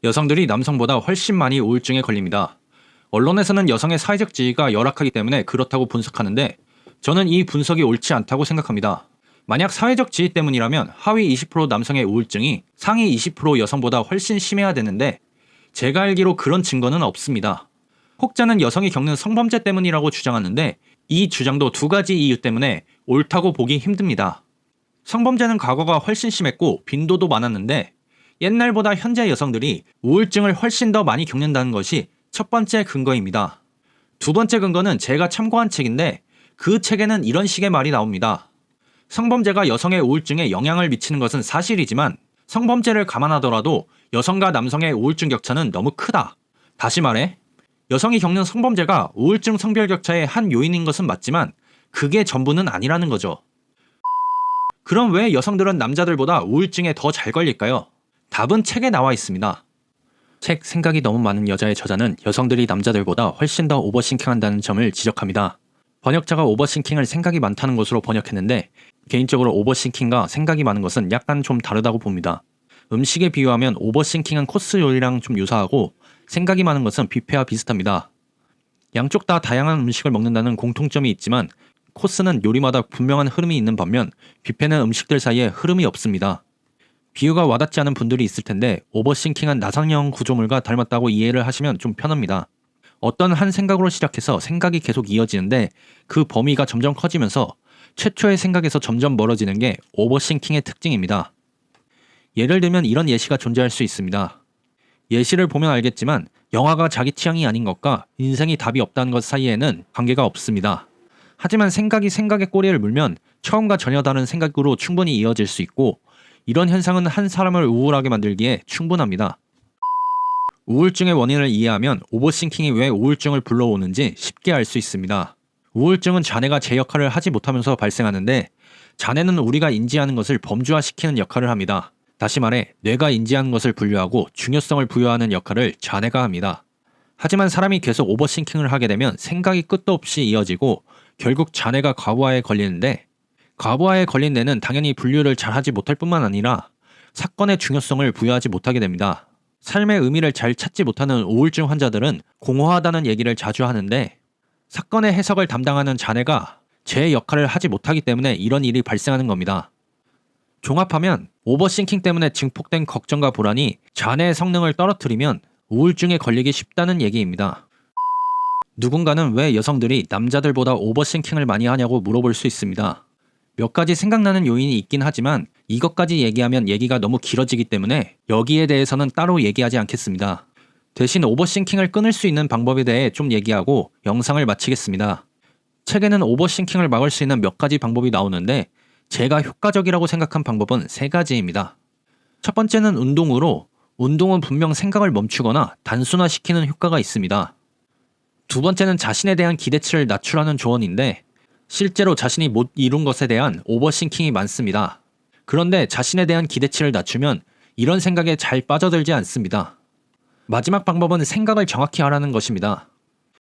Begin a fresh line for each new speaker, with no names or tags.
여성들이 남성보다 훨씬 많이 우울증에 걸립니다. 언론에서는 여성의 사회적 지위가 열악하기 때문에 그렇다고 분석하는데 저는 이 분석이 옳지 않다고 생각합니다. 만약 사회적 지위 때문이라면 하위 20% 남성의 우울증이 상위 20% 여성보다 훨씬 심해야 되는데 제가 알기로 그런 증거는 없습니다. 혹자는 여성이 겪는 성범죄 때문이라고 주장하는데 이 주장도 두 가지 이유 때문에 옳다고 보기 힘듭니다. 성범죄는 과거가 훨씬 심했고 빈도도 많았는데 옛날보다 현재 여성들이 우울증을 훨씬 더 많이 겪는다는 것이 첫 번째 근거입니다. 두 번째 근거는 제가 참고한 책인데 그 책에는 이런 식의 말이 나옵니다. 성범죄가 여성의 우울증에 영향을 미치는 것은 사실이지만 성범죄를 감안하더라도 여성과 남성의 우울증 격차는 너무 크다. 다시 말해 여성이 겪는 성범죄가 우울증 성별 격차의 한 요인인 것은 맞지만 그게 전부는 아니라는 거죠. 그럼 왜 여성들은 남자들보다 우울증에 더 잘 걸릴까요? 답은 책에 나와 있습니다. 책 생각이 너무 많은 여자의 저자는 여성들이 남자들보다 훨씬 더 오버싱킹한다는 점을 지적합니다. 번역자가 오버싱킹을 생각이 많다는 것으로 번역했는데 개인적으로 오버싱킹과 생각이 많은 것은 약간 좀 다르다고 봅니다. 음식에 비유하면 오버싱킹은 코스 요리랑 좀 유사하고 생각이 많은 것은 뷔페와 비슷합니다. 양쪽 다 다양한 음식을 먹는다는 공통점이 있지만 코스는 요리마다 분명한 흐름이 있는 반면 뷔페는 음식들 사이에 흐름이 없습니다. 비유가 와닿지 않은 분들이 있을 텐데 오버싱킹은 나상형 구조물과 닮았다고 이해를 하시면 좀 편합니다. 어떤 한 생각으로 시작해서 생각이 계속 이어지는데 그 범위가 점점 커지면서 최초의 생각에서 점점 멀어지는 게 오버싱킹의 특징입니다. 예를 들면 이런 예시가 존재할 수 있습니다. 예시를 보면 알겠지만 영화가 자기 취향이 아닌 것과 인생이 답이 없다는 것 사이에는 관계가 없습니다. 하지만 생각이 생각의 꼬리를 물면 처음과 전혀 다른 생각으로 충분히 이어질 수 있고 이런 현상은 한 사람을 우울하게 만들기에 충분합니다. 우울증의 원인을 이해하면 오버싱킹이 왜 우울증을 불러오는지 쉽게 알 수 있습니다. 우울증은 자네가 제 역할을 하지 못하면서 발생하는데 자네는 우리가 인지하는 것을 범주화시키는 역할을 합니다. 다시 말해 뇌가 인지하는 것을 분류하고 중요성을 부여하는 역할을 자네가 합니다. 하지만 사람이 계속 오버싱킹을 하게 되면 생각이 끝도 없이 이어지고 결국 자네가 과부하에 걸리는데 과부하에 걸린 뇌는 당연히 분류를 잘하지 못할 뿐만 아니라 사건의 중요성을 부여하지 못하게 됩니다. 삶의 의미를 잘 찾지 못하는 우울증 환자들은 공허하다는 얘기를 자주 하는데 사건의 해석을 담당하는 자네가 제 역할을 하지 못하기 때문에 이런 일이 발생하는 겁니다. 종합하면 오버싱킹 때문에 증폭된 걱정과 불안이 자네의 성능을 떨어뜨리면 우울증에 걸리기 쉽다는 얘기입니다. 누군가는 왜 여성들이 남자들보다 오버싱킹을 많이 하냐고 물어볼 수 있습니다. 몇 가지 생각나는 요인이 있긴 하지만 이것까지 얘기하면 얘기가 너무 길어지기 때문에 여기에 대해서는 따로 얘기하지 않겠습니다. 대신 오버싱킹을 끊을 수 있는 방법에 대해 좀 얘기하고 영상을 마치겠습니다. 책에는 오버싱킹을 막을 수 있는 몇 가지 방법이 나오는데 제가 효과적이라고 생각한 방법은 3가지입니다. 첫 번째는 운동으로 운동은 분명 생각을 멈추거나 단순화시키는 효과가 있습니다. 두 번째는 자신에 대한 기대치를 낮추라는 조언인데 실제로 자신이 못 이룬 것에 대한 오버싱킹이 많습니다. 그런데 자신에 대한 기대치를 낮추면 이런 생각에 잘 빠져들지 않습니다. 마지막 방법은 생각을 정확히 하라는 것입니다.